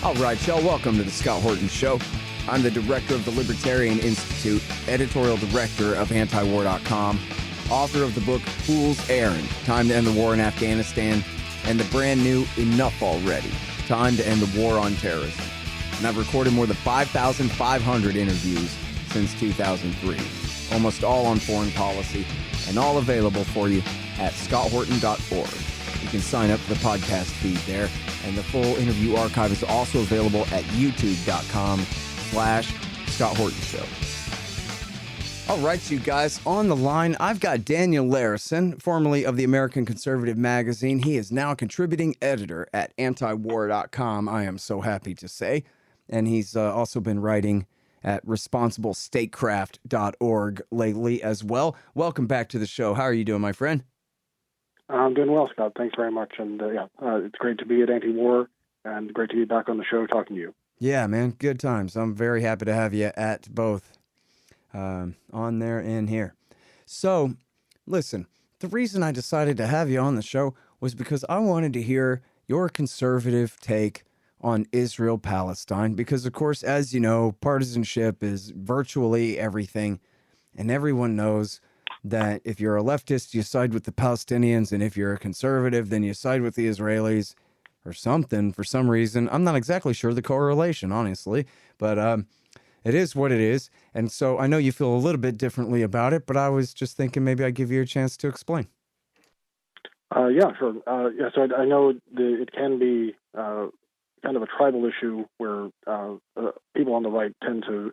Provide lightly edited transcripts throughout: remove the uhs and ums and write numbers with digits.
All right, y'all, welcome to the Scott Horton Show. I'm the director of the Libertarian Institute, editorial director of antiwar.com, author of the book Fool's Errand, Time to End the War in Afghanistan, and the brand new Enough Already, Time to End the War on Terrorism. And I've recorded more than 5,500 interviews since 2003, almost all on foreign policy, and all available for you at scotthorton.org. You can sign up for the podcast feed there, and the full interview archive is also available at youtube.com/Scott Horton Show. All right, you guys, on the line, I've got Daniel Larison, formerly of the American Conservative magazine. He is now a contributing editor at antiwar.com, I am so happy to say. And he's also been writing at responsiblestatecraft.org lately as well. Welcome back to the show. How are you doing, my friend? I'm doing well, Scott. Thanks very much. And it's great to be at Anti-War and great to be back on the show talking to you. Yeah, man. Good times. I'm very happy to have you at both on there and here. So, listen, the reason I decided to have you on the show was because I wanted to hear your conservative take on Israel-Palestine because, of course, as you know, partisanship is virtually everything, and everyone knows that if you're a leftist, you side with the Palestinians, and if you're a conservative, then you side with the Israelis or something for some reason. I'm not exactly sure the correlation, honestly, but it is what it is. And so I know you feel a little bit differently about it, but I was just thinking maybe I'd give you a chance to explain. Yeah, sure. So I know it can be kind of a tribal issue where people on the right tend to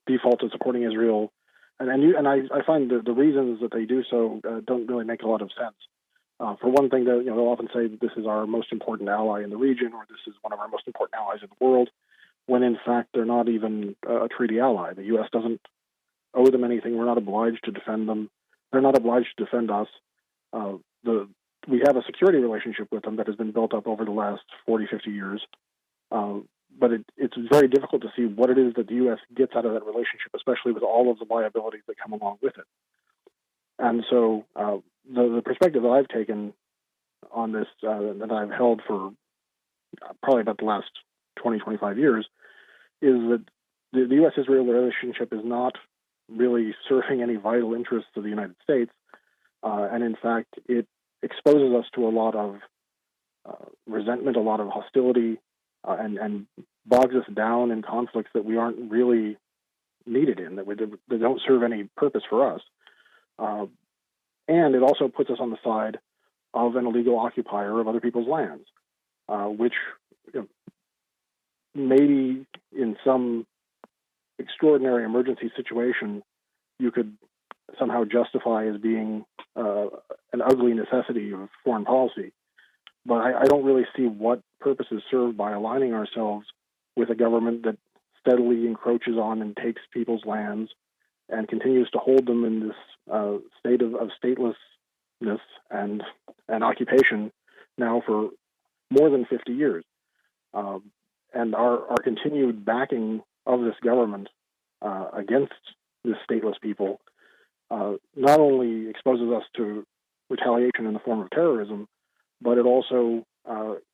default to supporting Israel. And I find the reasons that they do so don't really make a lot of sense. For one thing, they'll often say that this is our most important ally in the region, or this is one of our most important allies in the world, when in fact they're not even a treaty ally. The U.S. doesn't owe them anything. We're not obliged to defend them. They're not obliged to defend us. We have a security relationship with them that has been built up over the last 40, 50 years. But it's very difficult to see what it is that the U.S. gets out of that relationship, especially with all of the liabilities that come along with it. And so the perspective that I've taken on this, that I've held for probably about the last 20, 25 years, is that the U.S.-Israel relationship is not really serving any vital interests of the United States. And in fact, it exposes us to a lot of resentment, a lot of hostility, and bogs us down in conflicts that we aren't really needed in, that don't serve any purpose for us. And it also puts us on the side of an illegal occupier of other people's lands, which maybe in some extraordinary emergency situation you could somehow justify as being an ugly necessity of foreign policy. But I don't really see what purpose is served by aligning ourselves with a government that steadily encroaches on and takes people's lands and continues to hold them in this state of statelessness and occupation now for more than 50 years. And our continued backing of this government against this stateless people not only exposes us to retaliation in the form of terrorism, but it also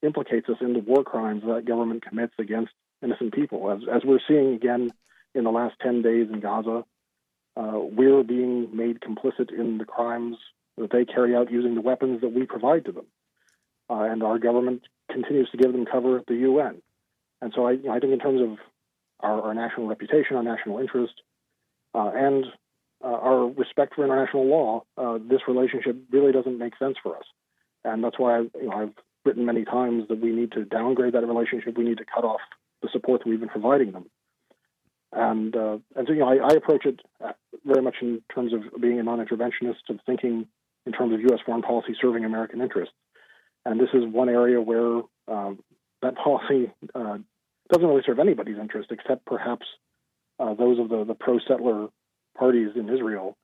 implicates us in the war crimes that government commits against innocent people. As we're seeing again in the last 10 days in Gaza, we're being made complicit in the crimes that they carry out using the weapons that we provide to them. And our government continues to give them cover at the UN. And so I think in terms of our national reputation, our national interest, and our respect for international law, this relationship really doesn't make sense for us. And that's why I've written many times that we need to downgrade that relationship. We need to cut off the support that we've been providing them. And so I approach it very much in terms of being a non-interventionist and thinking in terms of U.S. foreign policy serving American interests. And this is one area where that policy doesn't really serve anybody's interest except perhaps those of the pro-settler parties in Israel.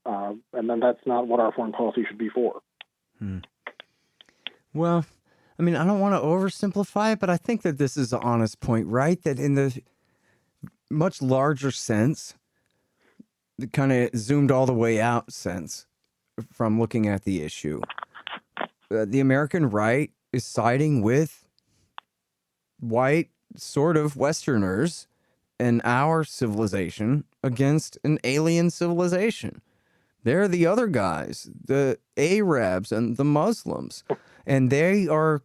And then that's not what our foreign policy should be for. Well, I mean, I don't want to oversimplify it, but I think that this is an honest point, right? That in the much larger sense, the kind of zoomed all the way out sense from looking at the issue, the American right is siding with white sort of Westerners and our civilization against an alien civilization. They're the other guys, the Arabs and the Muslims, and they are,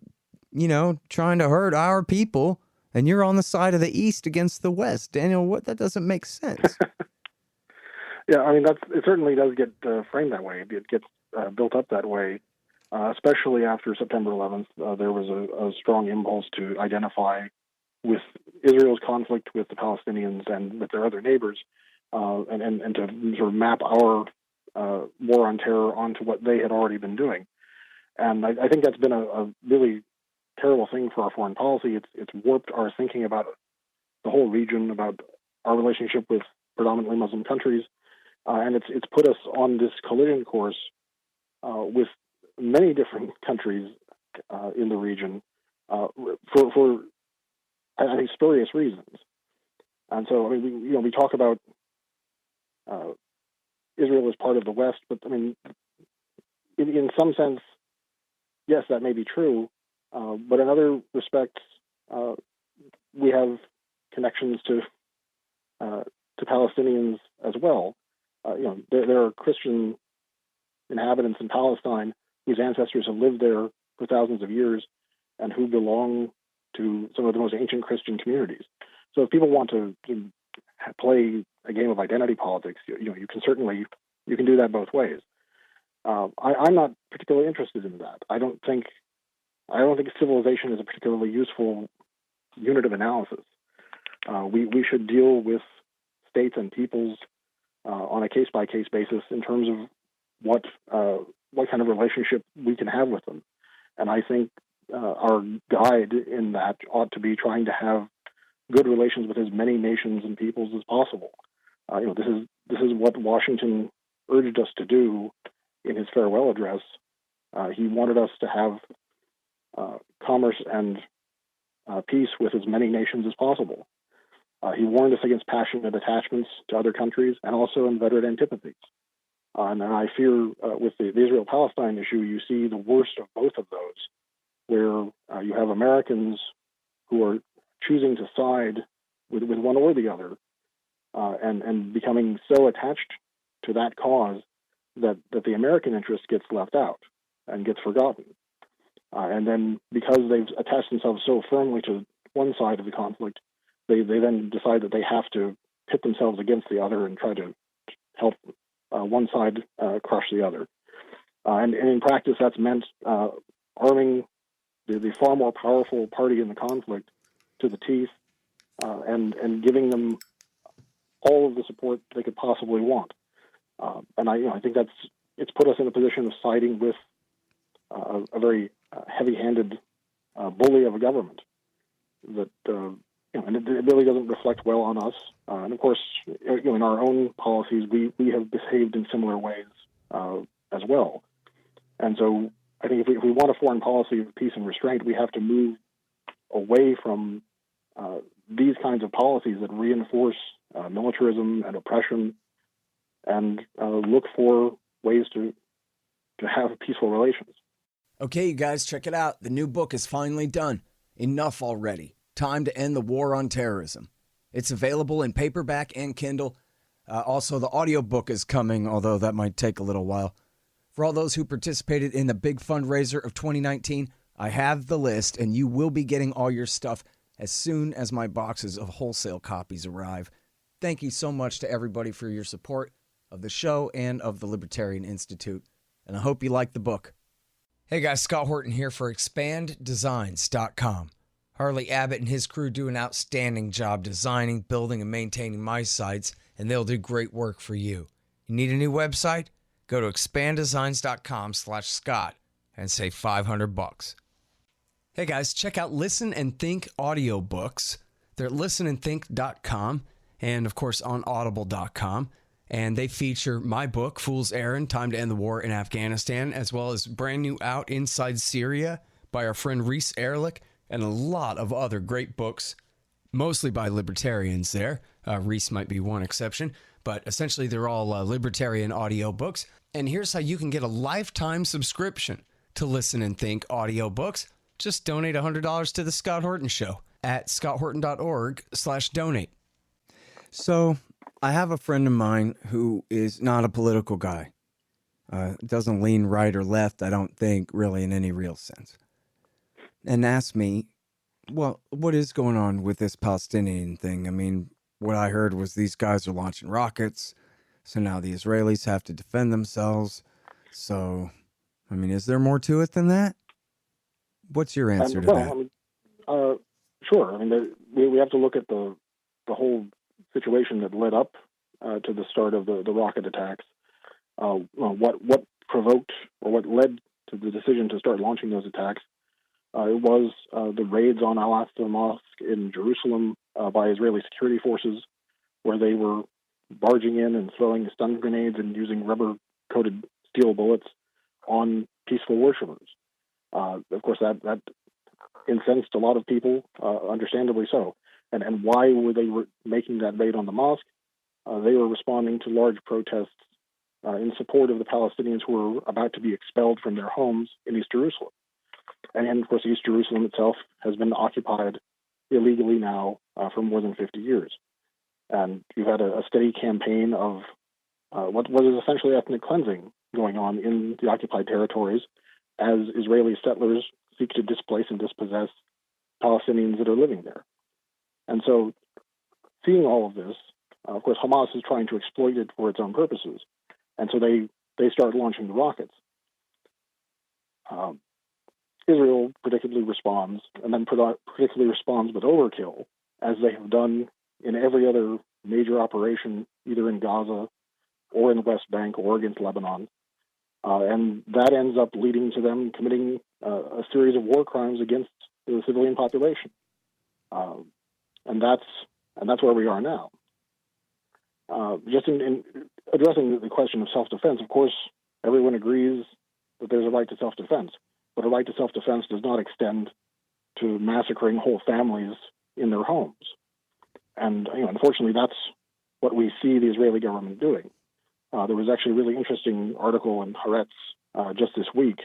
trying to hurt our people, and you're on the side of the East against the West. Daniel, that doesn't make sense. Yeah, I mean, it certainly does get framed that way. It gets built up that way, especially after September 11th. There was a strong impulse to identify with Israel's conflict with the Palestinians and with their other neighbors, and to sort of map our war on terror onto what they had already been doing. And I think that's been a really terrible thing for our foreign policy. It's warped our thinking about the whole region, about our relationship with predominantly Muslim countries, and it's put us on this collision course with many different countries in the region for I think spurious reasons. And so, I mean, we talk about Israel as part of the West, but I mean, in some sense, yes, that may be true. But in other respects, we have connections to Palestinians as well. There are Christian inhabitants in Palestine whose ancestors have lived there for thousands of years and who belong to some of the most ancient Christian communities. So if people want to play a game of identity politics, you can do that both ways. I'm not particularly interested in that. I don't think civilization is a particularly useful unit of analysis. We should deal with states and peoples on a case-by-case basis in terms of what kind of relationship we can have with them. And I think our guide in that ought to be trying to have good relations with as many nations and peoples as possible. This is what Washington urged us to do in his farewell address. He wanted us to have commerce and peace with as many nations as possible. He warned us against passionate attachments to other countries and also inveterate antipathies. And I fear with the Israel-Palestine issue, you see the worst of both of those, where you have Americans who are choosing to side with one or the other, and becoming so attached to that cause that the American interest gets left out and gets forgotten. And then because they've attached themselves so firmly to one side of the conflict, they then decide that they have to pit themselves against the other and try to help one side crush the other. And in practice, that's meant arming the far more powerful party in the conflict to the teeth, and giving them all of the support they could possibly want. And I think it's put us in a position of siding with a very heavy-handed bully of a government that and it really doesn't reflect well on us. And of course, in our own policies, we have behaved in similar ways as well. And so I think if we want a foreign policy of peace and restraint, we have to move away from these kinds of policies that reinforce militarism and oppression, and look for ways to have peaceful relations. Okay, you guys, check it out. The new book is finally done. Enough already. Time to End the War on Terrorism. It's available in paperback and Kindle. Also, the audiobook is coming, although that might take a little while. For all those who participated in the big fundraiser of 2019, I have the list, and you will be getting all your stuff as soon as my boxes of wholesale copies arrive. Thank you so much to everybody for your support of the show and of the Libertarian Institute, and I hope you like the book. Hey guys, Scott Horton here for ExpandDesigns.com. Harley Abbott and his crew do an outstanding job designing, building, and maintaining my sites, and they'll do great work for you. You need a new website? Go to ExpandDesigns.com/Scott and save $500. Hey guys, check out Listen and Think audiobooks. They're at listenandthink.com and, of course, on audible.com. And they feature my book, Fool's Errand, Time to End the War in Afghanistan, as well as brand new out Inside Syria by our friend Reese Erlich, and a lot of other great books, mostly by libertarians there. Reese might be one exception, but essentially they're all libertarian audiobooks. And here's how you can get a lifetime subscription to Listen and Think audiobooks. Just donate $100 to The Scott Horton Show. at scotthorton.org/donate. So I have a friend of mine who is not a political guy. Doesn't lean right or left, I don't think, really, in any real sense. And asked me, well, what is going on with this Palestinian thing? I mean, what I heard was these guys are launching rockets, so now the Israelis have to defend themselves. So, I mean, is there more to it than that? What's your answer to that? Sure. I mean, we have to look at the whole situation that led up to the start of the rocket attacks. What provoked or what led to the decision to start launching those attacks? It was the raids on al-Aqsa Mosque in Jerusalem by Israeli security forces, where they were barging in and throwing stun grenades and using rubber-coated steel bullets on peaceful worshippers. Of course, that incensed a lot of people, understandably so. And why were they making that raid on the mosque? They were responding to large protests in support of the Palestinians who were about to be expelled from their homes in East Jerusalem. And of course, East Jerusalem itself has been occupied illegally now for more than 50 years. And you've had a steady campaign of what was essentially ethnic cleansing going on in the occupied territories as Israeli settlers seek to displace and dispossess Palestinians that are living there. And so, seeing all of this, of course, Hamas is trying to exploit it for its own purposes. And so they start launching the rockets. Israel predictably responds, and then predictably responds with overkill, as they have done in every other major operation, either in Gaza or in the West Bank or against Lebanon. And that ends up leading to them committing a series of war crimes against the civilian population. And that's where we are now. Just in addressing the question of self-defense, of course, everyone agrees that there's a right to self-defense, but a right to self-defense does not extend to massacring whole families in their homes. And unfortunately, that's what we see the Israeli government doing. There was actually a really interesting article in Haaretz just this week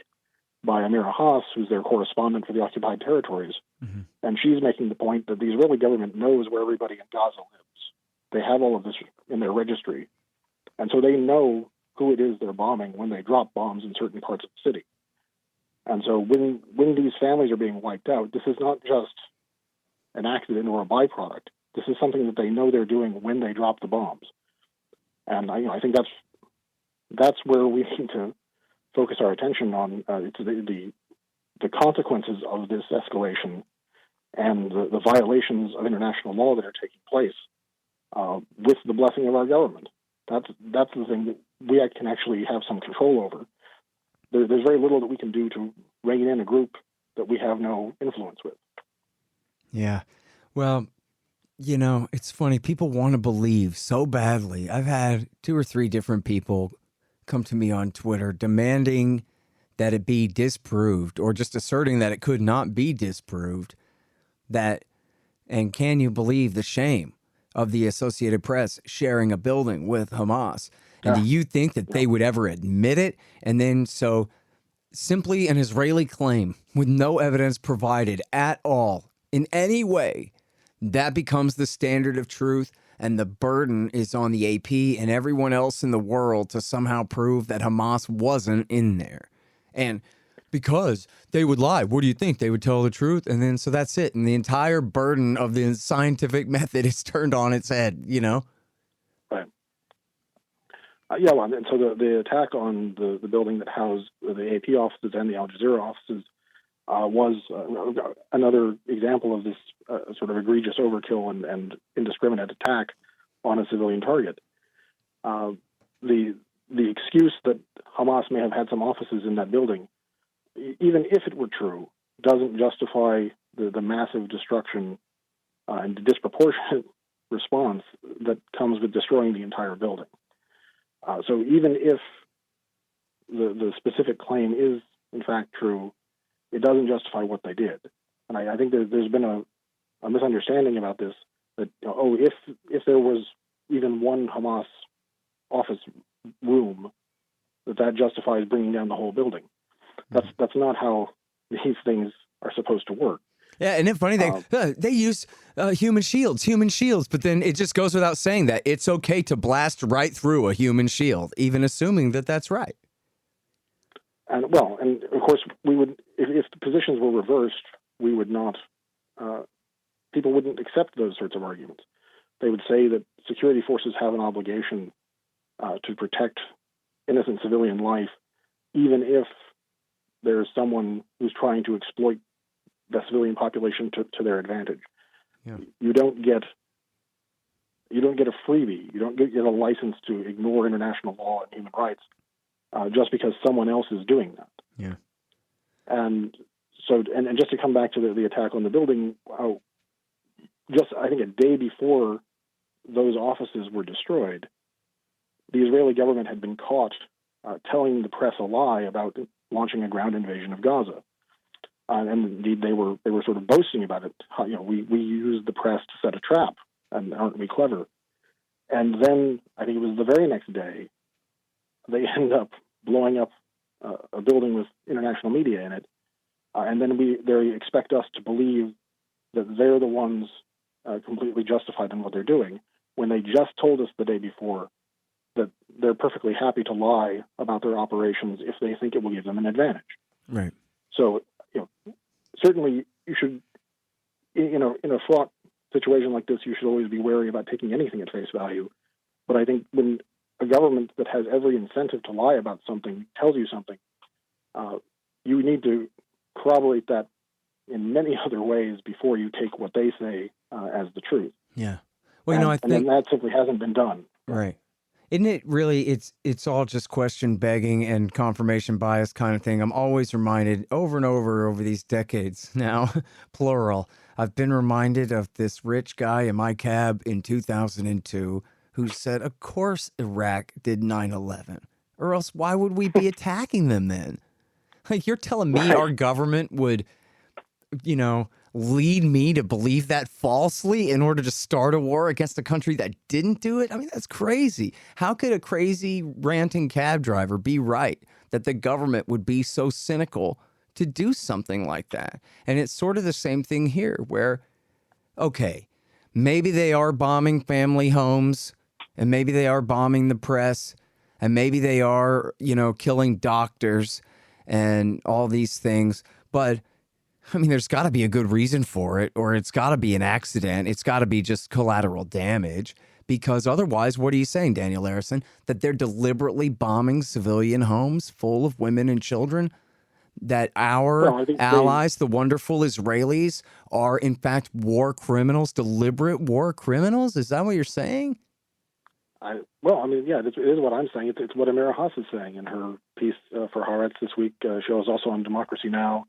by Amira Haas, who's their correspondent for the occupied territories. Mm-hmm. And she's making the point that the Israeli government knows where everybody in Gaza lives. They have all of this in their registry. And so they know who it is they're bombing when they drop bombs in certain parts of the city. And so when these families are being wiped out, this is not just an accident or a byproduct. This is something that they know they're doing when they drop the bombs. And I think that's where we need to focus our attention on the consequences of this escalation and the violations of international law that are taking place with the blessing of our government. That's the thing that we can actually have some control over. There's very little that we can do to rein in a group that we have no influence with. Yeah. Well, it's funny. People want to believe so badly. I've had 2 or 3 different people come to me on Twitter demanding that it be disproved or just asserting that it could not be disproved. And can you believe the shame of the Associated Press sharing a building with Hamas? And do you think that they would ever admit it? And then so simply an Israeli claim with no evidence provided at all in any way, that becomes the standard of truth, and the burden is on the AP and everyone else in the world to somehow prove that Hamas wasn't in there. And because they would lie, what do you think? They would tell the truth, and then so that's it. And the entire burden of the scientific method is turned on its head, Right. And so the attack on the building that housed the AP offices and the Al Jazeera offices was another example of this sort of egregious overkill and indiscriminate attack on a civilian target. The excuse that Hamas may have had some offices in that building, even if it were true, doesn't justify the massive destruction and the disproportionate response that comes with destroying the entire building. So even if the specific claim is in fact true, it doesn't justify what they did. And I think there's been a misunderstanding about this, that, if there was even one Hamas office room, that justifies bringing down the whole building. That's not how these things are supposed to work. Yeah, and then funny thing, they use human shields, but then it just goes without saying that it's okay to blast right through a human shield, even assuming that that's right. And of course, we would, if the positions were reversed, we would not, people wouldn't accept those sorts of arguments. They would say that security forces have an obligation to protect innocent civilian life, even if there's someone who's trying to exploit the civilian population to their advantage. Yeah. You don't get a freebie. You don't get a license to ignore international law and human rights just because someone else is doing that. Yeah. And so, and just to come back to the attack on the building, just I think a day before those offices were destroyed, the Israeli government had been caught telling the press a lie about launching a ground invasion of Gaza. And indeed, they were sort of boasting about it. We used the press to set a trap, and aren't we clever? And then I think it was the very next day, they end up blowing up a building with international media in it, and then they expect us to believe that they're the ones completely justified in what they're doing, when they just told us the day before that they're perfectly happy to lie about their operations if they think it will give them an advantage. Right. So, certainly you should, in a fraught situation like this, you should always be wary about taking anything at face value. But I think when a government that has every incentive to lie about something tells you something, you need to corroborate that in many other ways before you take what they say as the truth. Yeah. Well, I think and that simply hasn't been done. Right. Isn't it really, it's all just question begging and confirmation bias kind of thing. I'm always reminded over and over these decades now, plural, I've been reminded of this rich guy in my cab in 2002 who said, of course Iraq did 9/11, or else why would we be attacking them then? Like, you're telling me our government would, lead me to believe that falsely in order to start a war against a country that didn't do it? I mean, that's crazy. How could a crazy ranting cab driver be right that the government would be so cynical to do something like that? And it's sort of the same thing here where, okay, maybe they are bombing family homes, and maybe they are bombing the press, and maybe they are, killing doctors and all these things. But I mean, there's got to be a good reason for it, or it's got to be an accident. It's got to be just collateral damage, because otherwise, what are you saying, Daniel Larison, that they're deliberately bombing civilian homes full of women and children? That our allies, the wonderful Israelis, are in fact war criminals, deliberate war criminals? Is that what you're saying? It is what I'm saying. It's what Amira Haas is saying in her piece for Haaretz this week. She was also on Democracy Now!,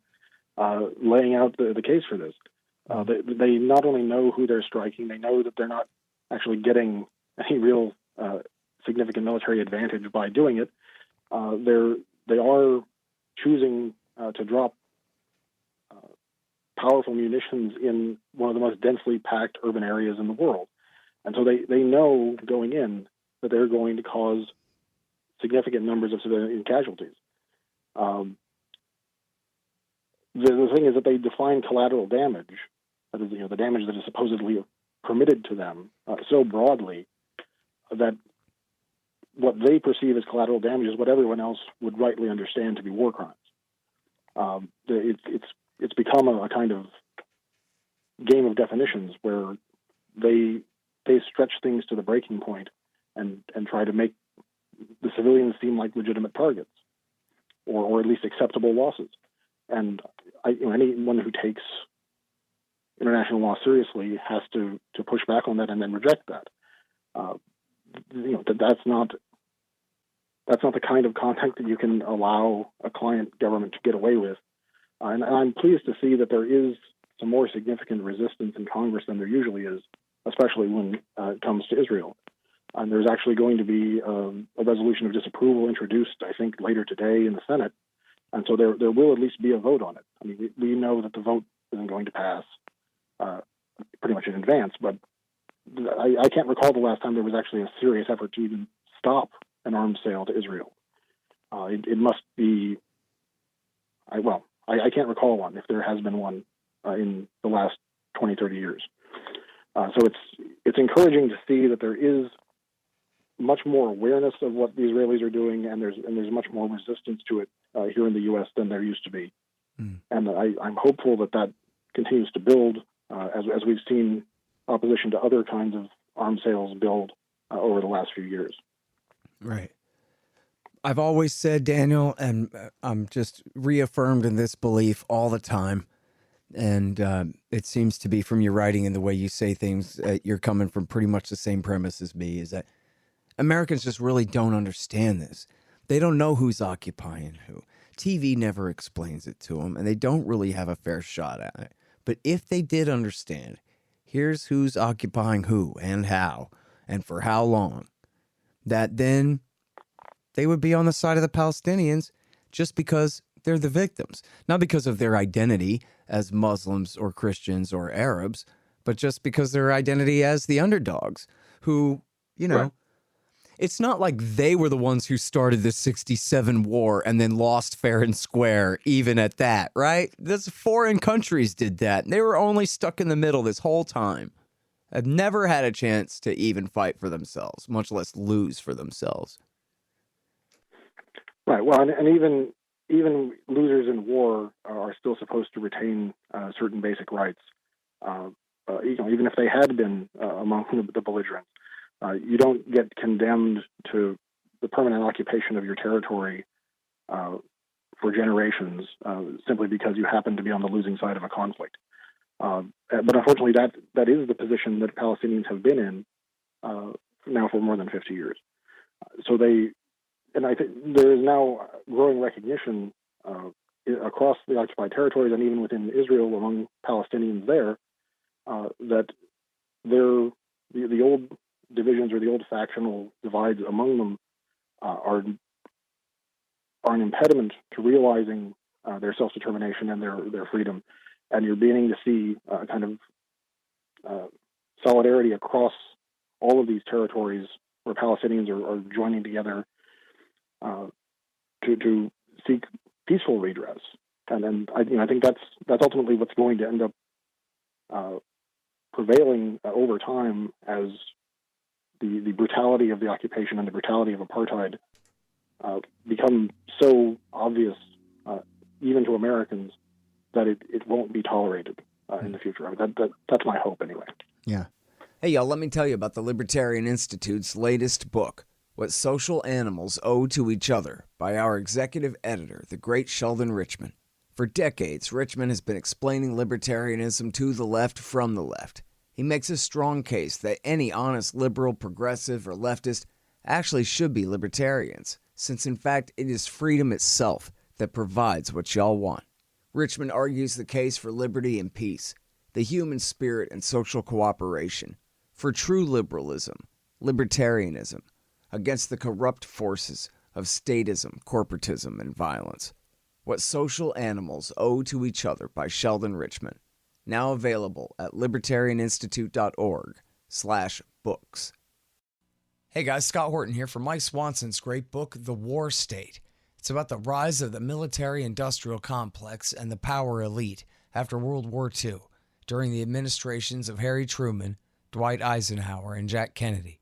laying out the case for this. They not only know who they're striking, they know that they're not actually getting any real significant military advantage by doing it. They are choosing to drop powerful munitions in one of the most densely packed urban areas in the world. And so they know going in that they're going to cause significant numbers of civilian casualties. The thing is that they define collateral damage, that is, the damage that is supposedly permitted to them, so broadly that what they perceive as collateral damage is what everyone else would rightly understand to be war crimes. It's become a kind of game of definitions where they stretch things to the breaking point and try to make the civilians seem like legitimate targets, or at least acceptable losses. And anyone who takes international law seriously has to push back on that and then reject that. That's not the kind of conduct that you can allow a client government to get away with. And I'm pleased to see that there is some more significant resistance in Congress than there usually is, especially when it comes to Israel. And there's actually going to be a resolution of disapproval introduced, I think, later today in the Senate. And so there will at least be a vote on it. I mean, we know that the vote isn't going to pass pretty much in advance, but I can't recall the last time there was actually a serious effort to even stop an arms sale to Israel. It must be, I can't recall one, if there has been one in the last 20, 30 years. So it's encouraging to see that there is much more awareness of what the Israelis are doing, and there's much more resistance to it here in the U.S. than there used to be. And I'm hopeful that continues to build as we've seen opposition to other kinds of arms sales build over the last few years. Right. I've always said, Daniel, and I'm just reaffirmed in this belief all the time, and it seems to be from your writing and the way you say things, you're coming from pretty much the same premise as me, is that Americans just really don't understand this. They don't know who's occupying who. TV never explains it to them, and they don't really have a fair shot at it. But if they did understand, here's who's occupying who and how and for how long, that then they would be on the side of the Palestinians just because they're the victims. Not because of their identity as Muslims or Christians or Arabs, but just because their identity as the underdogs who, Right. It's not like they were the ones who started the 67 war and then lost fair and square, even at that, right? Those foreign countries did that. And they were only stuck in the middle this whole time. Have never had a chance to even fight for themselves, much less lose for themselves. Right. Well, and even losers in war are still supposed to retain certain basic rights. Even if they had been among the belligerents, you don't get condemned to the permanent occupation of your territory for generations simply because you happen to be on the losing side of a conflict. But unfortunately, that is the position that Palestinians have been in now for more than 50 years. And I think there is now growing recognition across the occupied territories and even within Israel among Palestinians there that the old divisions or the old factional divides among them are an impediment to realizing their self-determination and their freedom. And you're beginning to see a kind of solidarity across all of these territories where Palestinians are joining together to seek peaceful redress. And I think that's ultimately what's going to end up prevailing over time as the brutality of the occupation and the brutality of apartheid become so obvious, even to Americans, that it won't be tolerated in the future. I mean, that's my hope, anyway. Yeah. Hey, y'all, let me tell you about the Libertarian Institute's latest book, What Social Animals Owe to Each Other, by our executive editor, the great Sheldon Richman. For decades, Richman has been explaining libertarianism to the left from the left. He makes a strong case that any honest liberal, progressive, or leftist actually should be libertarians, since in fact it is freedom itself that provides what y'all want. Richman argues the case for liberty and peace, the human spirit and social cooperation, for true liberalism, libertarianism, against the corrupt forces of statism, corporatism, and violence. What Social Animals Owe to Each Other by Sheldon Richman. Now available at libertarianinstitute.org/books. Hey guys, Scott Horton here for Mike Swanson's great book, The War State. It's about the rise of the military-industrial complex and the power elite after World War II, during the administrations of Harry Truman, Dwight Eisenhower, and Jack Kennedy.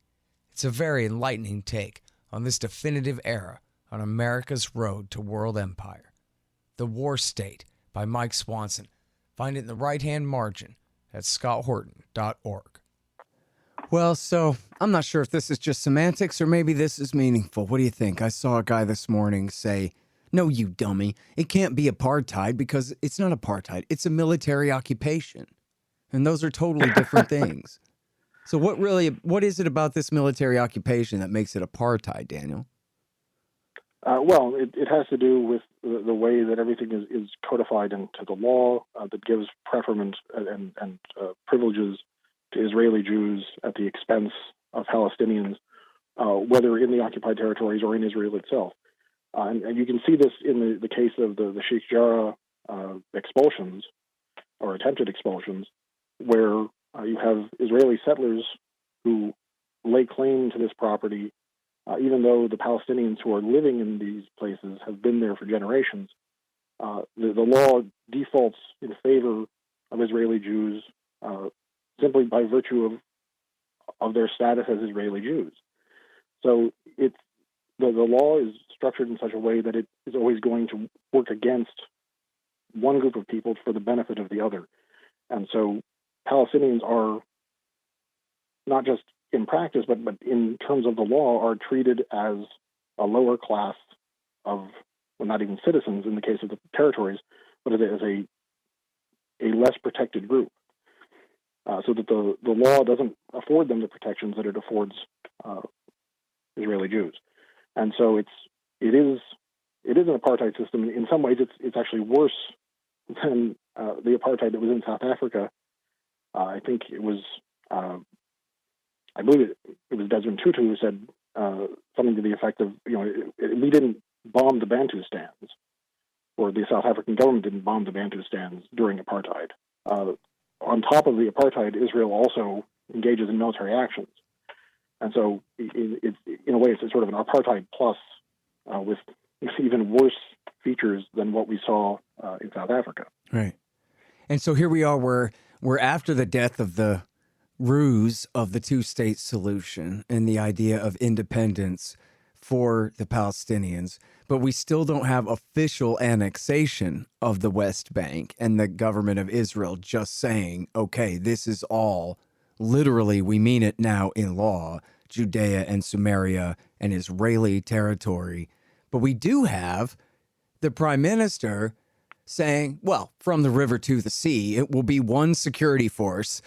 It's a very enlightening take on this definitive era on America's road to world empire. The War State by Mike Swanson. Find it in the right-hand margin at scotthorton.org. Well, so I'm not sure if this is just semantics or maybe this is meaningful. What do you think? I saw a guy this morning say, "No, you dummy. It can't be apartheid because it's not apartheid. It's a military occupation." And those are totally different things. So what is it about this military occupation that makes it apartheid, Daniel? Well, it has to do with the way that everything is codified into the law that gives preference and privileges to Israeli Jews at the expense of Palestinians, whether in the occupied territories or in Israel itself. And you can see this in the case of the Sheikh Jarrah expulsions or attempted expulsions, where you have Israeli settlers who lay claim to this property, even though the Palestinians who are living in these places have been there for generations. The law defaults in favor of Israeli Jews simply by virtue of their status as Israeli Jews. So the law is structured in such a way that it is always going to work against one group of people for the benefit of the other. And so Palestinians are not just in practice, but in terms of the law, are treated as a lower class of, well, not even citizens in the case of the territories, but as a less protected group. So that the law doesn't afford them the protections that it affords Israeli Jews. And so it is an apartheid system. In some ways, it's actually worse than the apartheid that was in South Africa. I think it was, I believe it was Desmond Tutu who said something to the effect of, we didn't bomb the Bantustans, or the South African government didn't bomb the Bantustans during apartheid. On top of the apartheid, Israel also engages in military actions. And so, in a way, it's sort of an apartheid plus with even worse features than what we saw in South Africa. Right. And so here we are, we're after the death of the ruse of the two-state solution and the idea of independence for the Palestinians, but we still don't have official annexation of the West Bank and the government of Israel just saying, okay, this is all, literally, we mean it now in law, Judea and Samaria and Israeli territory. But we do have the prime minister saying, well, from the river to the sea, it will be one security force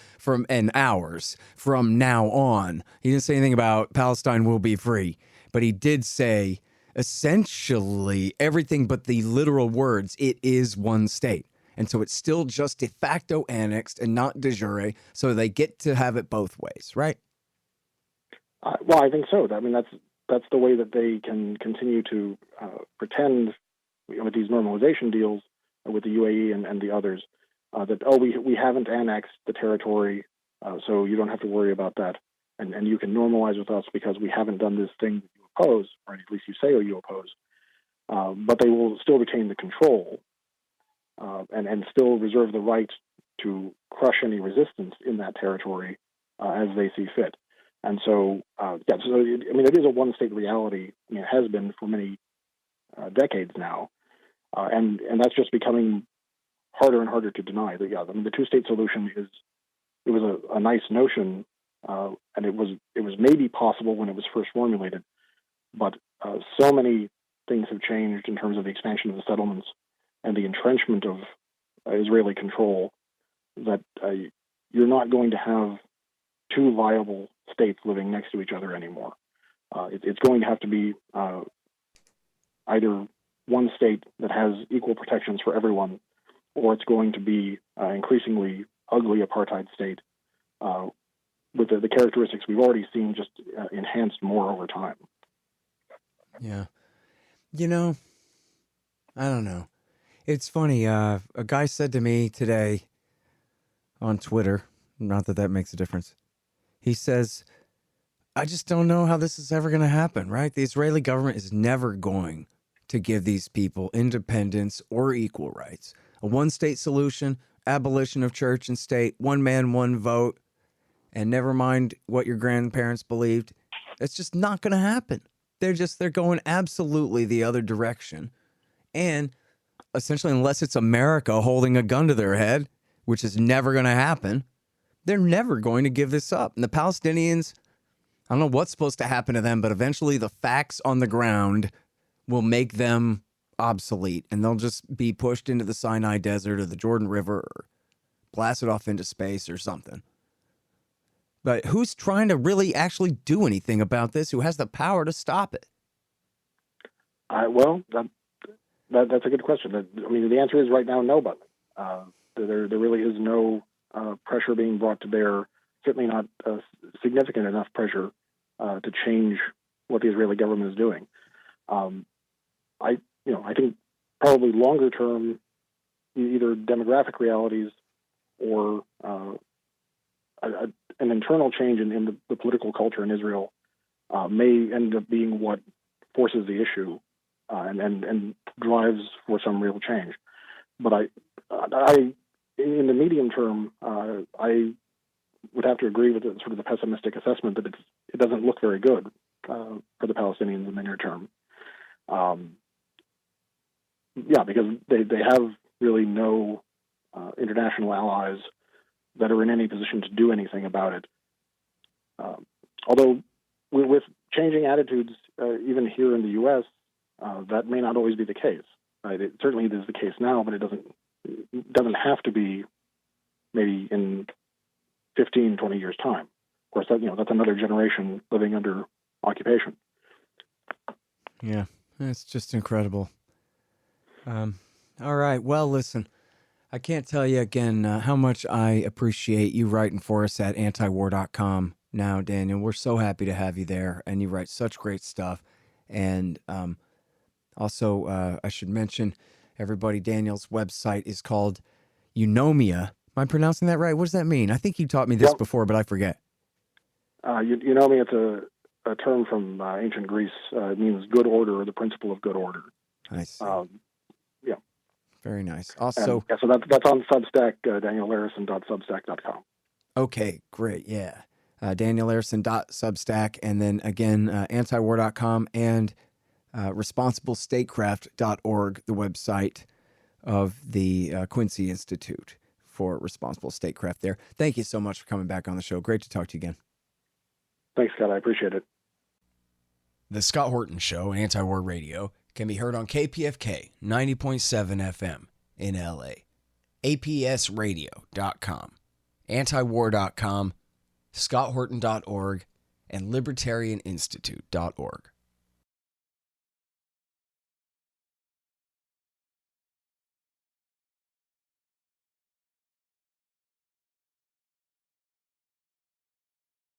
and ours from now on. He didn't say anything about Palestine will be free, but he did say essentially everything but the literal words, it is one state. And so it's still just de facto annexed and not de jure, so they get to have it both ways, right? Well, I think so. I mean, that's the way that they can continue to pretend with these normalization deals with the UAE and the others that, we haven't annexed the territory, so you don't have to worry about that. And you can normalize with us because we haven't done this thing that you oppose, or at least you say you oppose. But they will still retain the control and still reserve the right to crush any resistance in that territory as they see fit. And so, it is a one-state reality. It has been for many decades now, and that's just becoming harder and harder to deny. The two-state solution was a nice notion, and it was maybe possible when it was first formulated, but so many things have changed in terms of the expansion of the settlements and the entrenchment of Israeli control that you're not going to have two viable states living next to each other anymore. It's going to have to be either one state that has equal protections for everyone, or it's going to be increasingly ugly apartheid state with the characteristics we've already seen just enhanced more over time. Yeah. I don't know. It's funny. A guy said to me today on Twitter, not that makes a difference. He says, I just don't know how this is ever going to happen, right? The Israeli government is never going to give these people independence or equal rights. A one-state solution, abolition of church and state, one man, one vote, and never mind what your grandparents believed. It's just not going to happen. They're going absolutely the other direction. And essentially, unless it's America holding a gun to their head, which is never going to happen, they're never going to give this up. And the Palestinians, I don't know what's supposed to happen to them, but eventually the facts on the ground will make them obsolete, and they'll just be pushed into the Sinai Desert or the Jordan River or blasted off into space or something. But who's trying to really actually do anything about this? Who has the power to stop it? That's a good question. The answer is right now nobody. There really is no pressure being brought to bear. Certainly not significant enough pressure to change what the Israeli government is doing. I think probably longer term, either demographic realities or an internal change in the political culture in Israel may end up being what forces the issue and drives for some real change. But in the medium term, I would have to agree with sort of the pessimistic assessment that it doesn't look very good for the Palestinians in the near term. Because they have really no international allies that are in any position to do anything about it. Although with changing attitudes, even here in the U.S., that may not always be the case. Right? It certainly is the case now, but it doesn't have to be maybe in 15, 20 years' time. Of course, that's another generation living under occupation. Yeah, it's just incredible. All right. Well, listen, I can't tell you again how much I appreciate you writing for us at antiwar.com now, Daniel. We're so happy to have you there, and you write such great stuff. And also, I should mention, everybody, Daniel's website is called Eunomia. Am I pronouncing that right? What does that mean? I think you taught me this before, but I forget. Eunomia, it's a term from ancient Greece. It means good order, or the principle of good order. I see. Yeah. Very nice. Also, so that's on Substack, DanielLarison.substack.com. Okay, great. Yeah. DanielLarison.substack, and then again, antiwar.com and responsiblestatecraft.org, the website of the Quincy Institute for Responsible Statecraft there. Thank you so much for coming back on the show. Great to talk to you again. Thanks, Scott. I appreciate it. The Scott Horton Show, Anti-War Radio, can be heard on KPFK 90.7 FM in LA, APSradio.com, antiwar.com, scotthorton.org, and libertarianinstitute.org.